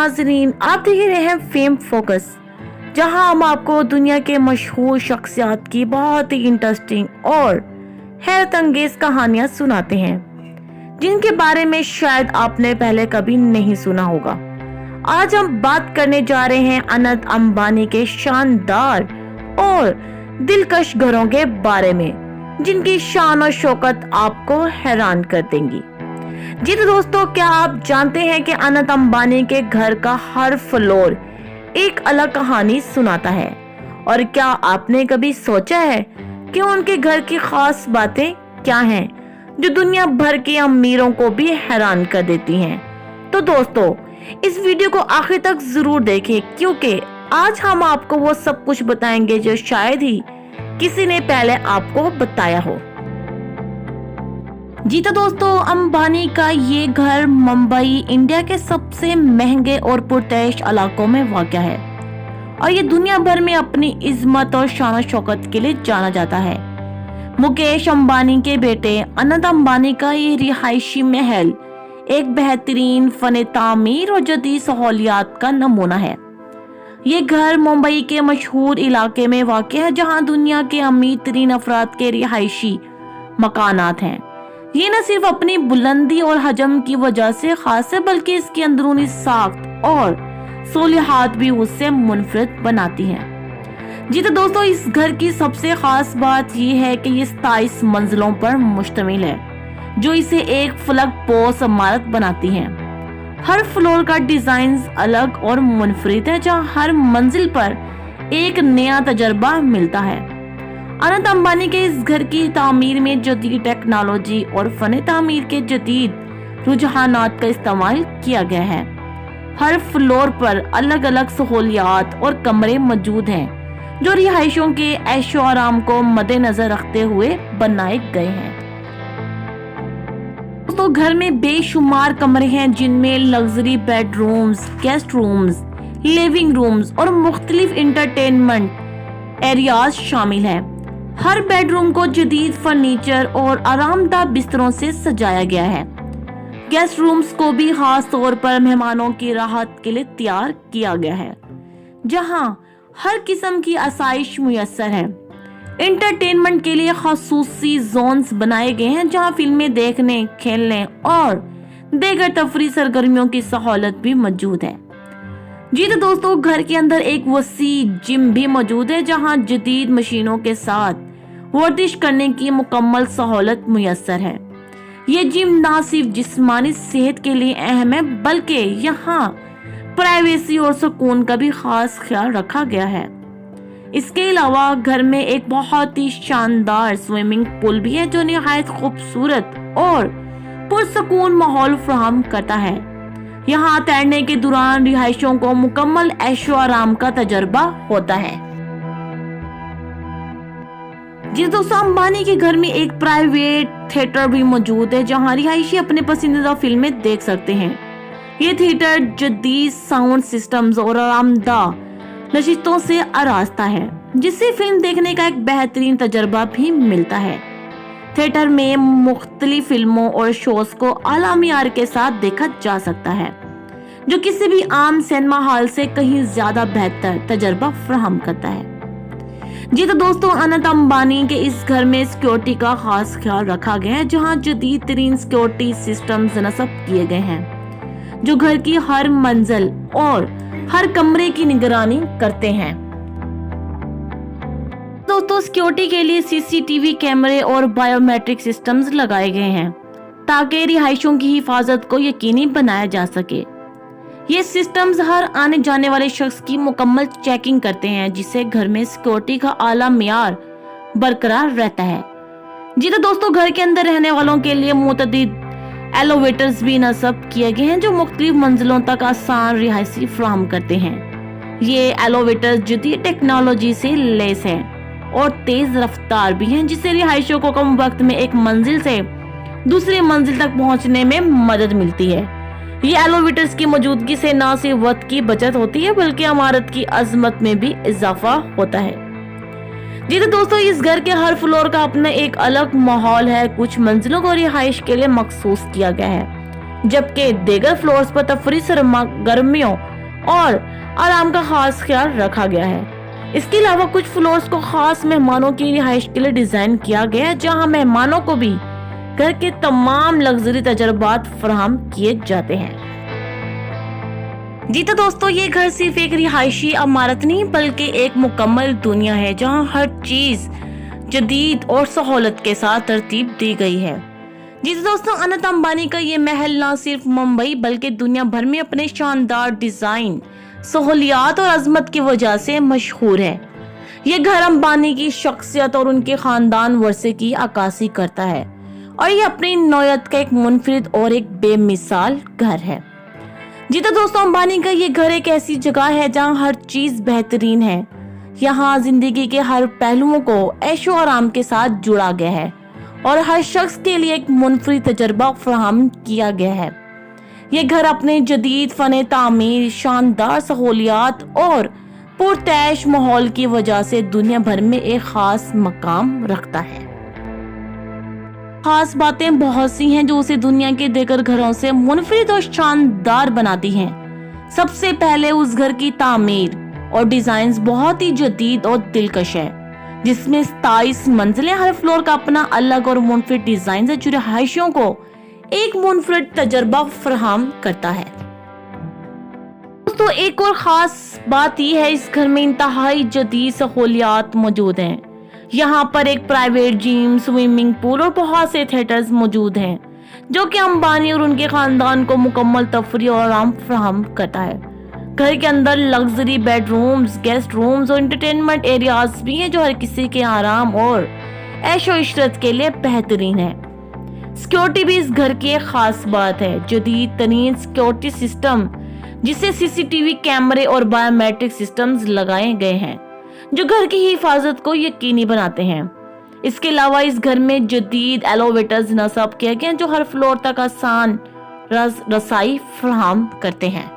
नाजरीन, आप देख रहे हैं फेम फोकस, जहां हम आपको दुनिया के मशहूर शख्सियात की बहुत ही इंटरेस्टिंग और हैरत अंगेज कहानियां सुनाते हैं, जिनके बारे में शायद आपने पहले कभी नहीं सुना होगा। आज हम बात करने जा रहे हैं अनंत अंबानी के शानदार और दिलकश घरों के बारे में, जिनकी शान और शौकत आपको हैरान कर देंगी। जी तो दोस्तों, क्या आप जानते हैं कि अनंत अंबानी के घर का हर फ्लोर एक अलग कहानी सुनाता है? और क्या आपने कभी सोचा है कि उनके घर की खास बातें क्या हैं, जो दुनिया भर के अमीरों को भी हैरान कर देती हैं? तो दोस्तों, इस वीडियो को आखिर तक जरूर देखें, क्योंकि आज हम आपको वो सब कुछ बताएंगे जो शायद ही किसी ने पहले आपको बताया हो। जी तो दोस्तों, अंबानी का ये घर मुंबई, इंडिया के सबसे महंगे और पुरतैश इलाकों में वाक़ है, और ये दुनिया भर में अपनी इज्जत और शान शौकत के लिए जाना जाता है। मुकेश अंबानी के बेटे अनंत अंबानी का ये रिहायशी महल एक बेहतरीन फन तामीर और जदीद सहूलियात का नमूना है। ये घर मुंबई के मशहूर इलाके में वाक़ है, जहाँ दुनिया के अमीर तरीन अफराद के रिहायशी मकानात हैं। ये न सिर्फ अपनी बुलंदी और हजम की वजह से खास है, बल्कि इसकी अंदरूनी साख्त और सहूलियात भी उससे मुनफरिद बनाती हैं। जी तो दोस्तों, इस घर की सबसे खास बात ये है कि ये 27 मंजिलों पर मुश्तमिल है, जो इसे एक फलक पोश इमारत बनाती हैं। हर फ्लोर का डिजाइन अलग और मुनफरिद है, जहाँ हर मंजिल पर एक नया तजर्बा मिलता है। अनंत अंबानी के इस घर की तामीर में जदीद टेक्नोलॉजी और फन तामीर के जदीद रुझानात का इस्तेमाल किया गया है। हर फ्लोर पर अलग अलग सहूलियात और कमरे मौजूद हैं, जो रिहायशों के ऐशो आराम को मद्देनजर रखते हुए बनाए गए हैं। तो घर में बेशुमार कमरे हैं, जिनमें luxury bedrooms, guest rooms, living rooms और मुख्तलिफ एंटरटेनमेंट एरियाज शामिल हैं। हर बेडरूम को जदीद फर्नीचर और आरामदाह बिस्तरों से सजाया गया है। गेस्ट रूम्स को भी खास तौर पर मेहमानों की राहत के लिए तैयार किया गया है, जहां हर किस्म की आसाइश मुयस्सर है। एंटरटेनमेंट के लिए खासूसी जोन्स बनाए गए हैं, जहां फिल्में देखने, खेलने और दीगर तफरी सरगर्मियों की सहूलत भी मौजूद है। जी तो दोस्तों, घर के अंदर एक वसी जिम भी मौजूद है, जहां जदीद मशीनों के साथ वर्जिश करने की मुकम्मल सहूलत मुयस्सर है। ये जिम ना सिर्फ जिस्मानी सेहत के लिए अहम है, बल्कि यहाँ प्राइवेसी और सुकून का भी खास ख्याल रखा गया है। इसके अलावा घर में एक बहुत ही शानदार स्विमिंग पूल भी है, जो निहायत खूबसूरत और पुरसुकून माहौल फराहम करता है। यहाँ तैरने के दौरान रिहायशों को मुकम्मल ऐशो आराम का तजर्बा होता है। जी दोस्तों, अंबानी के घर में एक प्राइवेट थिएटर भी मौजूद है, जहाँ रिहायशी अपने पसंदीदा फिल्में देख सकते हैं। ये थिएटर जदीद साउंड सिस्टम्स और आरामदाह नशिस्तों से आरास्ता है, जिससे फिल्म देखने का एक बेहतरीन तजर्बा भी मिलता है। थिएटर में मुख्तलिफ फिल्मों और शोज को आला मियार के साथ देखा जा सकता है, जो किसी भी आम सिनेमा हॉल से कहीं ज्यादा बेहतर तजर्बा फराहम करता है। जी तो दोस्तों, अनंत अंबानी के इस घर में सिक्योरिटी का खास ख्याल रखा गया है, जहां जदीद तरीन सिक्योरिटी सिस्टम्स नस्ब किए गए हैं, जो घर की हर मंजिल और हर कमरे की निगरानी करते हैं। दोस्तों, सिक्योरिटी के लिए सीसीटीवी कैमरे और बायोमेट्रिक सिस्टम्स लगाए गए हैं, ताकि रिहायशों की हिफाजत को यकीनी बनाया जा सके। ये सिस्टम्स हर आने जाने वाले शख्स की मुकम्मल चेकिंग करते हैं, जिससे घर में सिक्योरिटी का आला मियार बरकरार रहता है। जी तो दोस्तों, घर के अंदर रहने वालों के लिए मुतअद्दिद एलिवेटर्स भी नस्ब किए गए हैं, जो मुख्तलिफ मंजिलों तक आसान रिहायशी फराहम करते हैं। ये एलिवेटर्स जदीद टेक्नोलॉजी से लैस हैं और तेज रफ्तार भी हैं, जिससे रिहायशों को कम वक्त में एक मंजिल से दूसरी मंजिल तक पहुंचने में मदद मिलती है। ये एलिवेटर्स की मौजूदगी से न सिर्फ वक्त की बचत होती है, बल्कि इमारत की अजमत में भी इजाफा होता है। जी तो दोस्तों, इस घर के हर फ्लोर का अपना एक अलग माहौल है। कुछ मंजिलों को रिहाइश के लिए मखसूस किया गया है, जबकि दीगर फ्लोर्स पर तफरी सरगर्मियों और आराम का खास ख्याल रखा गया है। इसके अलावा कुछ फ्लोर्स को खास मेहमानों की रिहाइश के लिए डिजाइन किया गया है, जहां मेहमानों को भी घर के तमाम लग्जरी तजुर्बात फराहम किए जाते हैं। जी तो दोस्तों, ये घर सिर्फ एक रिहायशी इमारत नहीं बल्कि एक मुकम्मल दुनिया है, जहां हर चीज जदीद और सहूलत के साथ तरतीब दी गई है। जी तो दोस्तों, अनंत अंबानी का ये महल ना सिर्फ मुंबई बल्कि दुनिया भर में अपने शानदार डिजाइन, सहूलियात और अजमत की वजह से मशहूर है। ये घर अंबानी की शख्सियत और उनके खानदान वर्से की अक्कासी करता है और ये अपनी नौयत का एक मुनफरिद और एक बेमिसाल घर है। जी तो दोस्तों, अंबानी का ये घर एक ऐसी जगह है जहाँ हर चीज बेहतरीन है। यहाँ जिंदगी के हर पहलुओं को ऐशो आराम के साथ जुड़ा गया है और हर शख्स के लिए एक मुनफरिद तजर्बा फराहम किया गया है। ये घर अपने जदीद फन तामीर, शानदार सहूलियात और पुरतैश माहौल की वजह से दुनिया भर में एक खास मकाम रखता है। खास बातें बहुत सी हैं जो उसे दुनिया के दीगर घरों से मुनफरिद और शानदार बनाती हैं। सबसे पहले उस घर की तामीर और डिजाइन बहुत ही जदीद और दिलकश है, जिसमें 27 मंजिलें, हर फ्लोर का अपना अलग और मुनफरिद डिजाइन है जो रिहायशियों को एक मुनफरिद तजर्बा फराहम करता है। दोस्तों, एक और खास बात यह है, इस घर में इंतहाई जदीद सहूलियात मौजूद हैं। यहाँ पर एक प्राइवेट जिम, स्विमिंग पूल और बहुत से थिएटर्स मौजूद हैं, जो कि अंबानी और उनके खानदान को मुकम्मल तफरीह और आराम फराहम करता है। घर के अंदर लग्जरी बेडरूम्स, गेस्ट रूम्स और एंटरटेनमेंट एरियाज भी हैं, जो हर किसी के आराम और ऐशो इशरत के लिए बेहतरीन है। सिक्योरिटी भी इस घर की एक खास बात है। जदीद तरीन सिक्योरिटी सिस्टम, जिसे सीसीटीवी कैमरे और बायोमेट्रिक सिस्टम्स लगाए गए हैं, जो घर की हिफाजत को यकीनी बनाते हैं। इसके अलावा इस घर में जदीद एलिवेटर्स नस्ब किए गए हैं, जो हर फ्लोर तक आसान रसाई फराहम करते हैं।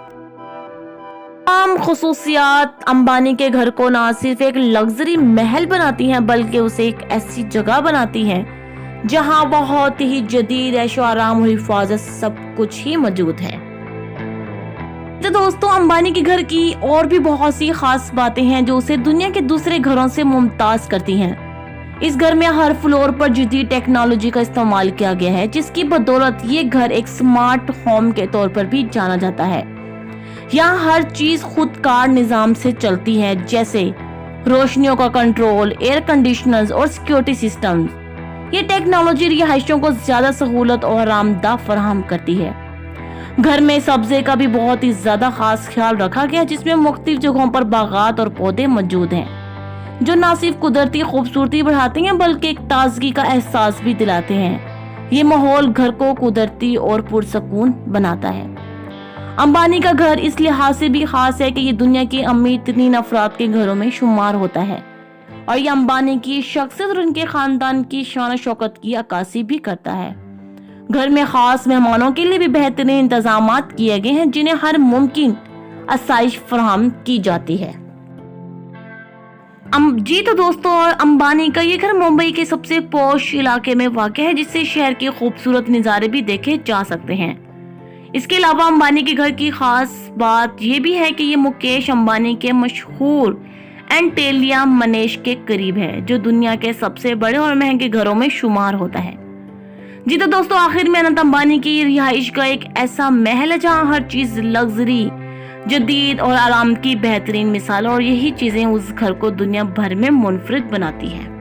तमाम खुसूसियात अंबानी के घर को न सिर्फ एक लग्जरी महल बनाती हैं बल्कि उसे एक ऐसी जगह बनाती हैं जहां बहुत ही जदीद ऐशो आराम और हिफाजत सब कुछ ही मौजूद है। तो दोस्तों, अंबानी के घर की और भी बहुत सी खास बातें हैं जो उसे दुनिया के दूसरे घरों से मुमताज करती हैं। इस घर में हर फ्लोर पर जदीद टेक्नोलॉजी का इस्तेमाल किया गया है, जिसकी बदौलत ये घर एक स्मार्ट होम के तौर पर भी जाना जाता है। यहाँ हर चीज खुदकार निजाम से चलती है, जैसे रोशनियों का कंट्रोल, एयर कंडीशनर्स और सिक्योरिटी सिस्टम्स। ये टेक्नोलॉजी रिहायशियों को ज्यादा सहूलत और आरामदा फराहम करती है। घर में सब्जे का भी बहुत ही ज्यादा खास ख्याल रखा गया, जिसमें मुख्तलिफ जगहों पर बागात और पौधे मौजूद हैं, जो न सिर्फ कुदरती खूबसूरती बढ़ाते हैं बल्कि एक ताजगी का एहसास भी दिलाते हैं। ये माहौल घर को कुदरती और पुरसकून बनाता है। अंबानी का घर इस लिहाज से भी खास है कि ये दुनिया के अमीर तरीन अफराद के घरों में शुमार होता है और ये अंबानी की शख्सियत और उनके खानदान की शान शौकत की अक्कासी भी करता है। घर में खास मेहमानों के लिए भी बेहतरीन इंतजामात किए गए हैं, जिन्हें हर मुमकिन आसाइश फराहम की जाती है। जी तो दोस्तों, अंबानी का ये घर मुंबई के सबसे पॉश इलाके में वाक़ है, जिससे शहर के खूबसूरत नज़ारे भी देखे जा सकते हैं। इसके अलावा अंबानी के घर की खास बात यह भी है कि ये मुकेश अंबानी के मशहूर एंटेलिया मनेश के करीब है, जो दुनिया के सबसे बड़े और महंगे घरों में शुमार होता है। जी तो दोस्तों, आखिर में अनंत अंबानी की रिहाइश का एक ऐसा महल है जहाँ हर चीज लग्जरी, जदीद और आराम की बेहतरीन मिसाल, और यही चीजें उस घर को दुनिया भर में मुनफरिद बनाती हैं।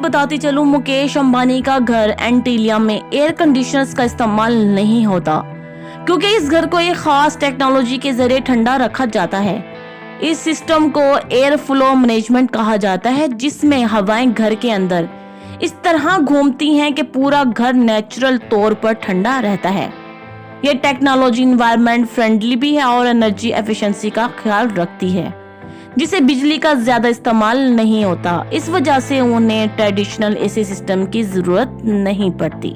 बताती चलूं, मुकेश अंबानी का घर एंटीलिया में एयर कंडीशनर्स का इस्तेमाल नहीं होता, क्योंकि इस घर को एक खास टेक्नोलॉजी के जरिए ठंडा रखा जाता है। इस सिस्टम को एयर फ्लो मैनेजमेंट कहा जाता है, जिसमें हवाएं घर के अंदर इस तरह घूमती हैं कि पूरा घर नेचुरल तौर पर ठंडा रहता है। यह टेक्नोलॉजी एनवायरनमेंट फ्रेंडली भी है और एनर्जी एफिशिएंसी का ख्याल रखती है, जिसे बिजली का ज्यादा इस्तेमाल नहीं होता। इस वजह से उन्हें ट्रेडिशनल एसी सिस्टम की जरूरत नहीं पड़ती।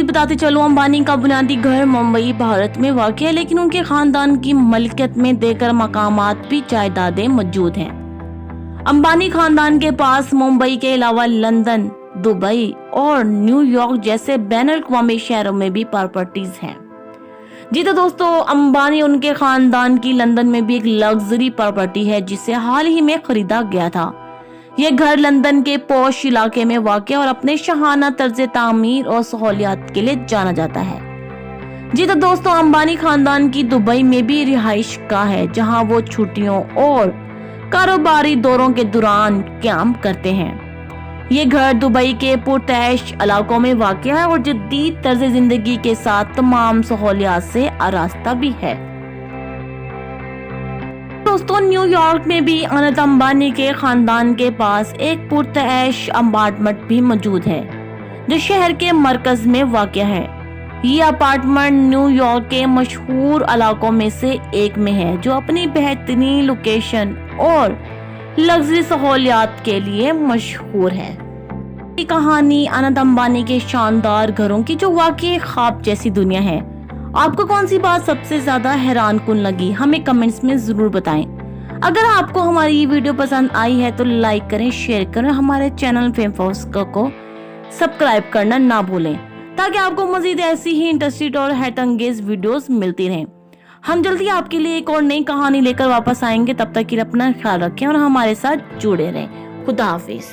बताते चलो, अंबानी का बुनियादी घर मुंबई भारत में वाक़ है, लेकिन उनके खानदान की मलकियत में देकर मकामात भी जायदादें मौजूद हैं। अंबानी खानदान के पास मुंबई के अलावा लंदन, दुबई और न्यूयॉर्क जैसे बैन अवी शहरों में भी प्रॉपर्टीज हैं। जी तो दोस्तों, अंबानी उनके खानदान की लंदन में भी एक लग्जरी प्रॉपर्टी है जिसे हाल ही में खरीदा गया था। यह घर लंदन के पॉश इलाके में वाक़ और अपने शाहाना तर्ज तामीर और सहूलियात के लिए जाना जाता है। जी तो दोस्तों, अंबानी खानदान की दुबई में भी रिहाइश गाह है जहां वो छुट्टियों और कारोबारी दौरों के दौरान क्याम करते हैं। ये घर दुबई के पुरतैश इलाकों में वाक़ है और जदीद तर्ज जिंदगी के साथ तमाम सहूलियात से आरास्ता भी है। दोस्तों, न्यूयॉर्क में भी अनंत अंबानी के खानदान के पास एक पुरतैश अपार्टमेंट भी मौजूद है जो शहर के मरकज में वाक़ है। ये अपार्टमेंट न्यूयॉर्क के मशहूर इलाकों में से एक में है जो अपनी बेहतरीन लोकेशन और लग्जरी सहूलियात के लिए मशहूर है। ये कहानी अनंत अंबानी के शानदार घरों की जो वाकई ख्वाब जैसी दुनिया है। आपको कौन सी बात सबसे ज्यादा हैरान कुन लगी, हमें कमेंट्स में जरूर बताएं। अगर आपको हमारी ये वीडियो पसंद आई है तो लाइक करें, शेयर करें, हमारे चैनल फेम फॉक्स को सब्सक्राइब करना ना भूलें ताकि आपको मजीद ऐसी ही इंटरेस्टिंग और हैरत अंगेज वीडियोस मिलती रहें। हम जल्दी आपके लिए एक और नई कहानी लेकर वापस आएंगे। तब तक के लिए अपना ख्याल रखें और हमारे साथ जुड़े रहें। खुदा हाफिज।